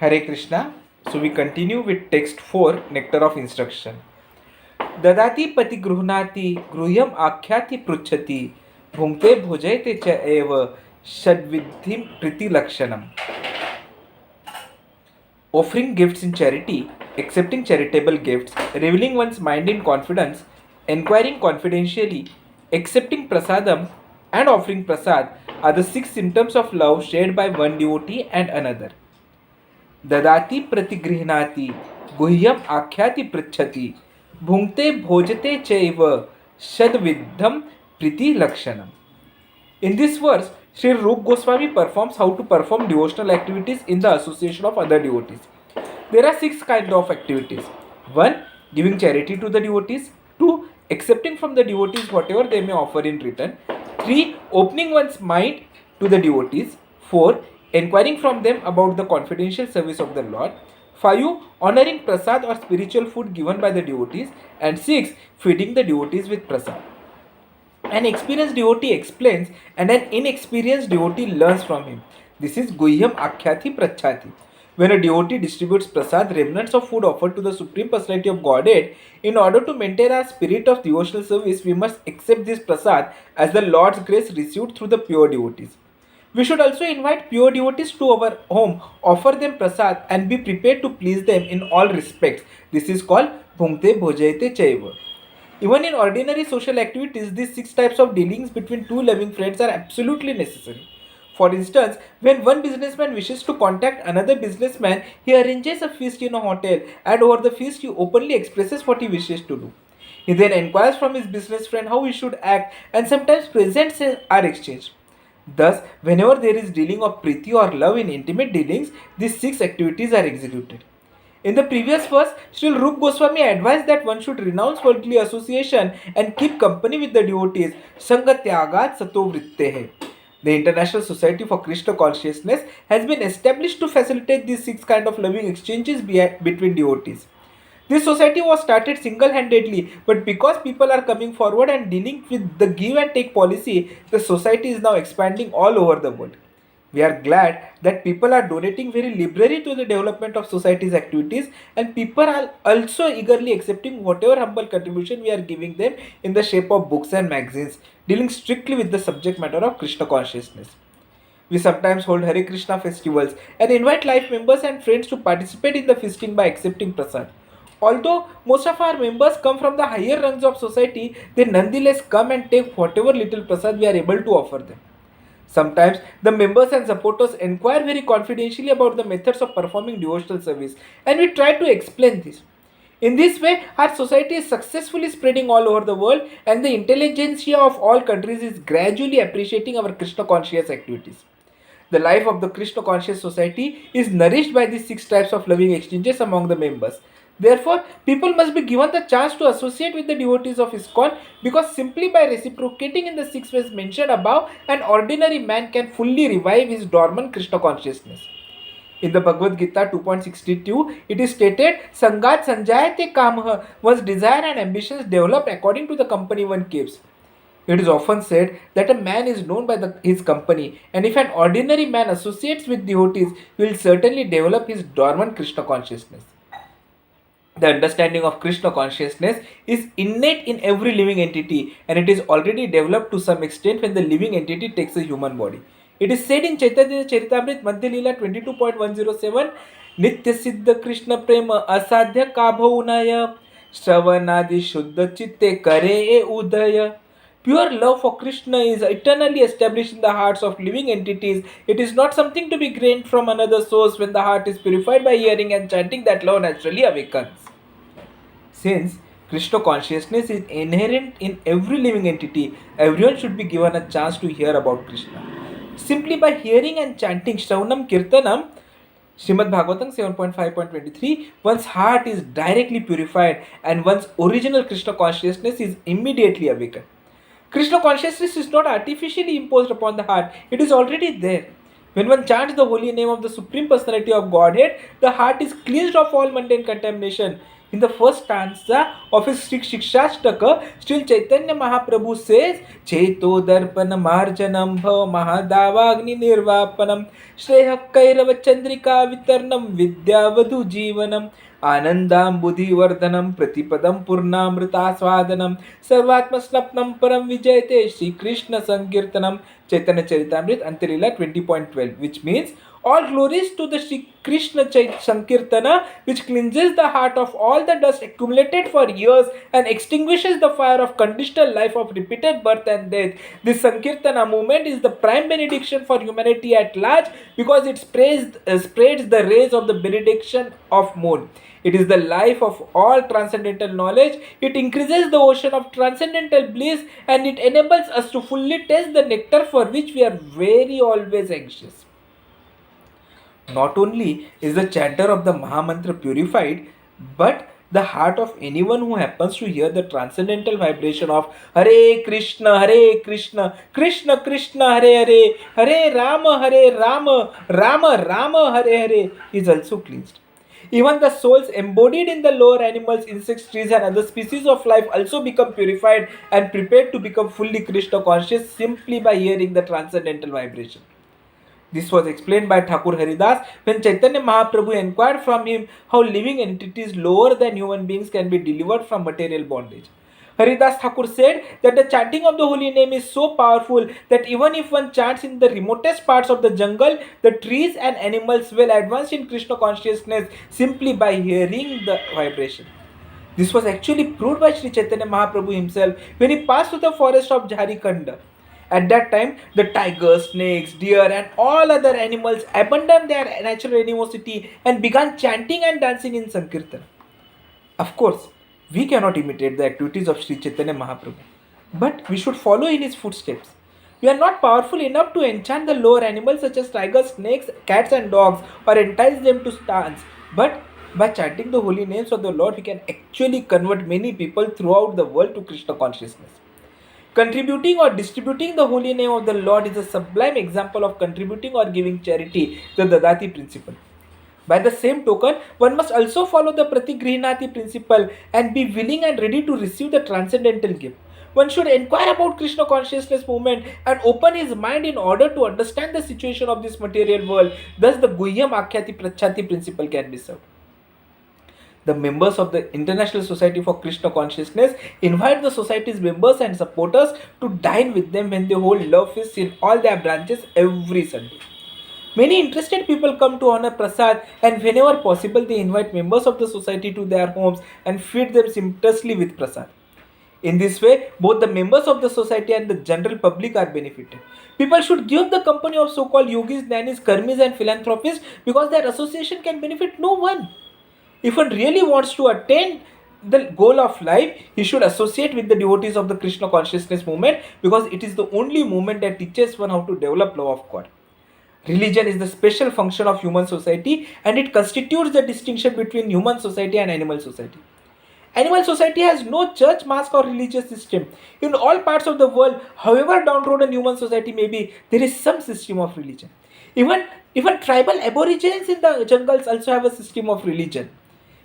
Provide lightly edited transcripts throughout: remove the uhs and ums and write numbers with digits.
Hare Krishna. So we continue with text 4, Nectar of Instruction. ददाति पति गृह्णाति गृह्यम आख्याति पृच्छति भुंक्ते भोजयते च एव षड्विधिम प्रीतिलक्षणम. Offering gifts in charity, accepting charitable gifts, revealing one's mind in confidence, inquiring confidentially, accepting prasadam, and offering prasad are the 6 symptoms of love shared by one devotee and another. ददाति प्रतिगृह्णाति गुह्यम आख्याति पृच्छति भुंक्ते भोजते चैव षड्विधम प्रीति लक्षणम. In this verse, Sri Rup Goswami performs how to perform devotional activities in the association of other devotees. There are 6 kinds of activities. 1. Giving charity to the devotees. 2. Accepting from the devotees whatever they may offer in return. 3. Opening one's mind to the devotees. 4. Inquiring from them about the confidential service of the Lord. 5. Honoring prasad or spiritual food given by the devotees. And 6. Feeding the devotees with prasad. An experienced devotee explains and an inexperienced devotee learns from him. This is Guhyam Akhyati Prachati. When a devotee distributes prasad, remnants of food offered to the Supreme Personality of Godhead, in order to maintain our spirit of devotional service, we must accept this prasad as the Lord's grace received through the pure devotees. We should also invite pure devotees to our home, offer them prasad, and be prepared to please them in all respects. This is called Bhunkte Bhojayate Chaiva. Even in ordinary social activities, these 6 types of dealings between two loving friends are absolutely necessary. For instance, when one businessman wishes to contact another businessman, he arranges a feast in a hotel, and over the feast he openly expresses what he wishes to do. He then inquires from his business friend how he should act, and sometimes presents are exchanged. Thus, whenever there is dealing of priti or love in intimate dealings, these 6 activities are executed. In the previous verse, Sri Rup Goswami advised that one should renounce worldly association and keep company with the devotees. Sangatyagat sato vrittehe. The International Society for Krishna Consciousness has been established to facilitate these 6 kinds of loving exchanges between devotees. This society was started single-handedly, but because people are coming forward and dealing with the give and take policy, the society is now expanding all over the world. We are glad that people are donating very liberally to the development of society's activities, and people are also eagerly accepting whatever humble contribution we are giving them in the shape of books and magazines dealing strictly with the subject matter of Krishna consciousness. We sometimes hold Hare Krishna festivals and invite life members and friends to participate in the feasting by accepting prasad. Although most of our members come from the higher rungs of society, they nonetheless come and take whatever little prasad we are able to offer them. Sometimes the members and supporters inquire very confidentially about the methods of performing devotional service, and we try to explain this. In this way, our society is successfully spreading all over the world, and the intelligentsia of all countries is gradually appreciating our Krishna conscious activities. The life of the Krishna conscious society is nourished by these 6 types of loving exchanges among the members. Therefore, people must be given the chance to associate with the devotees of ISKCON, because simply by reciprocating in the 6 ways mentioned above, an ordinary man can fully revive his dormant Krishna consciousness. In the Bhagavad Gita 2.62, it is stated, Sangat sanjayate kamah, one's desire and ambitions develop according to the company one keeps. It is often said that a man is known by his company, and if an ordinary man associates with devotees, he will certainly develop his dormant Krishna consciousness. The understanding of Krishna consciousness is innate in every living entity, and it is already developed to some extent when the living entity takes a human body. It is said in Chaitanya Charitamrita Madhya Leela 22.107, Nitya Siddha Krishna Prema Asadhya Kabhaunaya Shravanadi Shuddha Chitte Kare Udaya. Pure love for Krishna is eternally established in the hearts of living entities. It is not something to be gained from another source. When the heart is purified by hearing and chanting, that love naturally awakens. Since Krishna consciousness is inherent in every living entity, everyone should be given a chance to hear about Krishna. Simply by hearing and chanting Shravanam Kirtanam, Srimad Bhagavatam 7.5.23, one's heart is directly purified and one's original Krishna consciousness is immediately awakened. Krishna consciousness is not artificially imposed upon the heart, it is already there. When one chants the holy name of the Supreme Personality of Godhead, the heart is cleansed of all mundane contamination. In the first stanza of his Shikshashtaka, still Chaitanya Mahaprabhu says, Cheto Darpana Marjanam Bhav Mahadavagni Nirvapanam Shreya Kairava Chandrika Vitarnam Vidya Vadhu Jivanam Anandam Buddhi Vardhanam Pratipadam Purnamrita Swadanam Sarvatma Snapnam Param Vijayate Shri Krishna Sankirtanam Chaitanya Charitamrita Antarila 20.12, which means all glories to the Shri Krishna Sankirtana, which cleanses the heart of all the dust accumulated for years and extinguishes the fire of conditional life of repeated birth and death. This Sankirtana movement is the prime benediction for humanity at large because it spreads the rays of the benediction of moon. It is the life of all transcendental knowledge. It increases the ocean of transcendental bliss and it enables us to fully taste the nectar for which we are very always anxious. Not only is the chanter of the Mahamantra purified, but the heart of anyone who happens to hear the transcendental vibration of Hare Krishna, Krishna Krishna, Hare Hare Rama, Rama Rama, Hare Hare is also cleansed. Even the souls embodied in the lower animals, insects, trees, and other species of life also become purified and prepared to become fully Krishna conscious simply by hearing the transcendental vibration. This was explained by Thakur Haridas when Chaitanya Mahaprabhu inquired from him how living entities lower than human beings can be delivered from material bondage. Haridas Thakur said that the chanting of the holy name is so powerful that even if one chants in the remotest parts of the jungle, the trees and animals will advance in Krishna consciousness simply by hearing the vibration. This was actually proved by Sri Chaitanya Mahaprabhu himself when he passed through the forest of Jharikanda. At that time, the tigers, snakes, deer, and all other animals abandoned their natural animosity and began chanting and dancing in Sankirtan. Of course, we cannot imitate the activities of Sri Chaitanya Mahaprabhu, but we should follow in his footsteps. We are not powerful enough to enchant the lower animals such as tigers, snakes, cats, and dogs or entice them to dance, but by chanting the holy names of the Lord, we can actually convert many people throughout the world to Krishna consciousness. Contributing or distributing the holy name of the Lord is a sublime example of contributing or giving charity, the Dadati principle. By the same token, one must also follow the Pratigrihinati principle and be willing and ready to receive the transcendental gift. One should inquire about Krishna consciousness movement and open his mind in order to understand the situation of this material world. Thus, the Guhyam Akhyati Prachati principle can be served. The members of the International Society for Krishna Consciousness invite the society's members and supporters to dine with them when they hold love feasts in all their branches every Sunday. Many interested people come to honor Prasad, and whenever possible, they invite members of the society to their homes and feed them sumptuously with Prasad. In this way, both the members of the society and the general public are benefited. People should give the company of so-called yogis, gnanis, karmis, and philanthropists because their association can benefit no one. If one really wants to attain the goal of life, he should associate with the devotees of the Krishna consciousness movement because it is the only movement that teaches one how to develop love of God. Religion is the special function of human society and it constitutes the distinction between human society and animal society. Animal society has no church, mosque, or religious system. In all parts of the world, however downtrodden human society may be, there is some system of religion. Even tribal aborigines in the jungles also have a system of religion.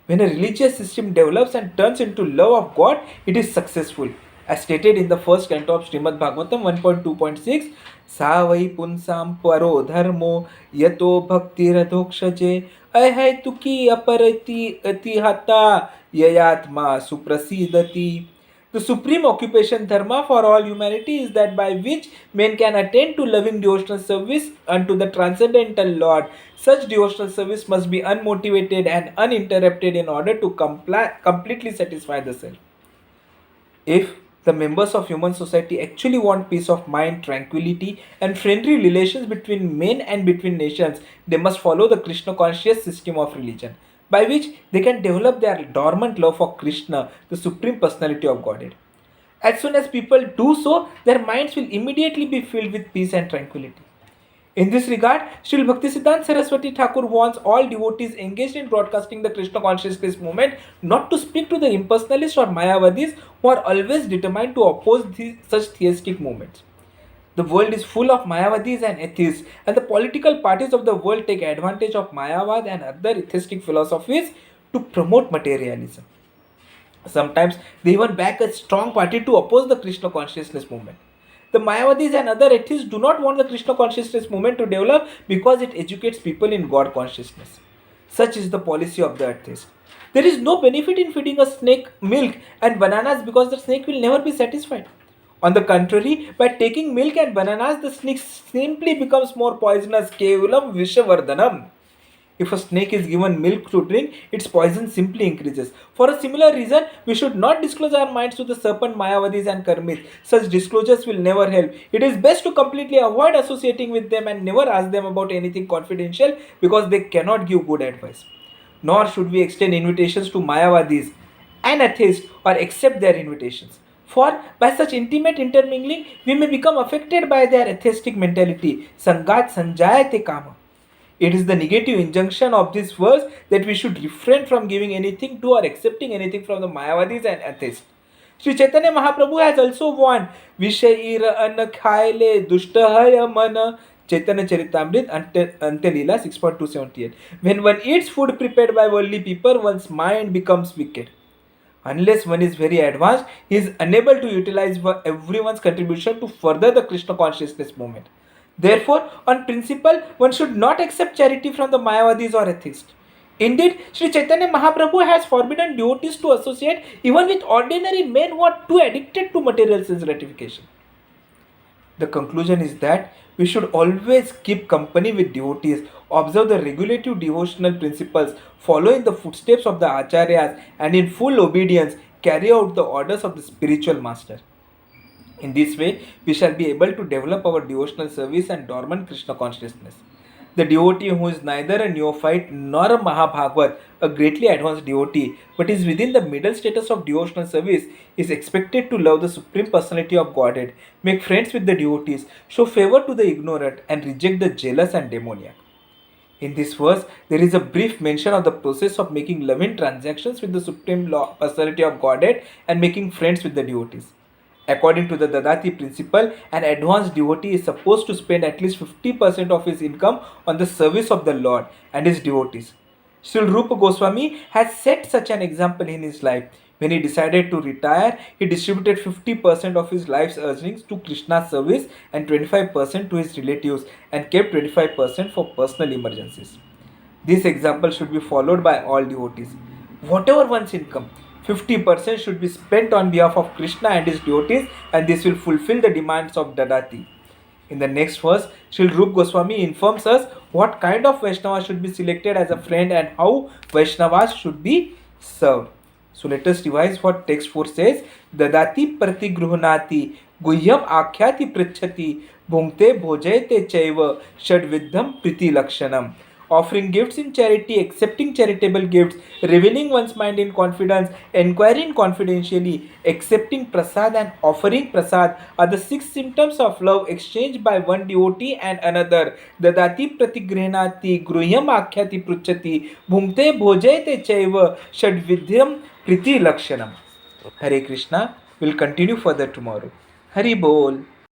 When a religious system develops and turns into love of God, it is successful. As stated in the first canto of Srimad Bhagavatam 1.2.6, Savai punsam paro dharmo yato bhakti radhokshaje ahai aparati atihata yayatma suprasidati. The supreme occupation dharma for all humanity is that by which men can attain to loving devotional service unto the transcendental Lord. Such devotional service must be unmotivated and uninterrupted in order to completely satisfy the self. If the members of human society actually want peace of mind, tranquility, and friendly relations between men and between nations, they must follow the Krishna conscious system of religion, by which they can develop their dormant love for Krishna, the Supreme Personality of Godhead. As soon as people do so, their minds will immediately be filled with peace and tranquility. In this regard, Srila Bhaktisiddhanta Saraswati Thakur wants all devotees engaged in broadcasting the Krishna consciousness movement not to speak to the impersonalists or Mayavadis who are always determined to oppose such theistic movements. The world is full of Mayavadis and atheists, and the political parties of the world take advantage of Mayavad and other atheistic philosophies to promote materialism. Sometimes they even back a strong party to oppose the Krishna consciousness movement. The Mayavadis and other atheists do not want the Krishna consciousness movement to develop because it educates people in God consciousness. Such is the policy of the atheist. There is no benefit in feeding a snake milk and bananas because the snake will never be satisfied. On the contrary, by taking milk and bananas, the snake simply becomes more poisonous. Kevalam Vishavardhanam. If a snake is given milk to drink, its poison simply increases. For a similar reason, we should not disclose our minds to the serpent Mayavadis and Karmis. Such disclosures will never help. It is best to completely avoid associating with them and never ask them about anything confidential because they cannot give good advice. Nor should we extend invitations to Mayavadis and atheists or accept their invitations. For by such intimate intermingling, we may become affected by their atheistic mentality. Sangat sanjayate kama. It is the negative injunction of this verse that we should refrain from giving anything to or accepting anything from the Mayavadis and atheists. Sri Chaitanya Mahaprabhu has also warned, Vishaira an khaile dushtahaya mana. Chaitanya Charitamrit Antelila 6.278. When one eats food prepared by worldly people, one's mind becomes wicked. Unless one is very advanced, he is unable to utilize everyone's contribution to further the Krishna consciousness movement. Therefore, on principle, one should not accept charity from the Mayavadis or atheists. Indeed, Sri Chaitanya Mahaprabhu has forbidden devotees to associate even with ordinary men who are too addicted to material sense gratification. The conclusion is that we should always keep company with devotees, observe the regulative devotional principles, follow in the footsteps of the acharyas, and in full obedience carry out the orders of the spiritual master. In this way, we shall be able to develop our devotional service and dormant Krishna consciousness. The devotee who is neither a neophyte nor a Mahabhagavat, a greatly advanced devotee, but is within the middle status of devotional service, is expected to love the Supreme Personality of Godhead, make friends with the devotees, show favor to the ignorant, and reject the jealous and demoniac. In this verse, there is a brief mention of the process of making loving transactions with the Supreme Personality of Godhead and making friends with the devotees. According to the Dadati principle, an advanced devotee is supposed to spend at least 50% of his income on the service of the Lord and his devotees. Srila Rupa Goswami has set such an example in his life. When he decided to retire, he distributed 50% of his life's earnings to Krishna's service and 25% to his relatives and kept 25% for personal emergencies. This example should be followed by all devotees. Whatever one's income, 50% should be spent on behalf of Krishna and his devotees, and this will fulfill the demands of Dadati. In the next verse, Srila Rupa Goswami informs us what kind of Vaishnava should be selected as a friend and how Vaishnavas should be served. So let us revise what text 4 says. Dadati pratigruhnati guhyam akhyati pritchati bhungte bhojayate chaiva shadvidham priti lakshanam. Offering gifts in charity, accepting charitable gifts, revealing one's mind in confidence, inquiring confidentially, accepting prasad and offering prasad are the 6 symptoms of love exchanged by one devotee and another. Dadati pratigrehnati, gruhyam akhyati pruchati, bhungte bhojayate chaiva, shadvidhyam priti lakshanam. Hare Krishna. We'll continue further tomorrow. Hari Bol.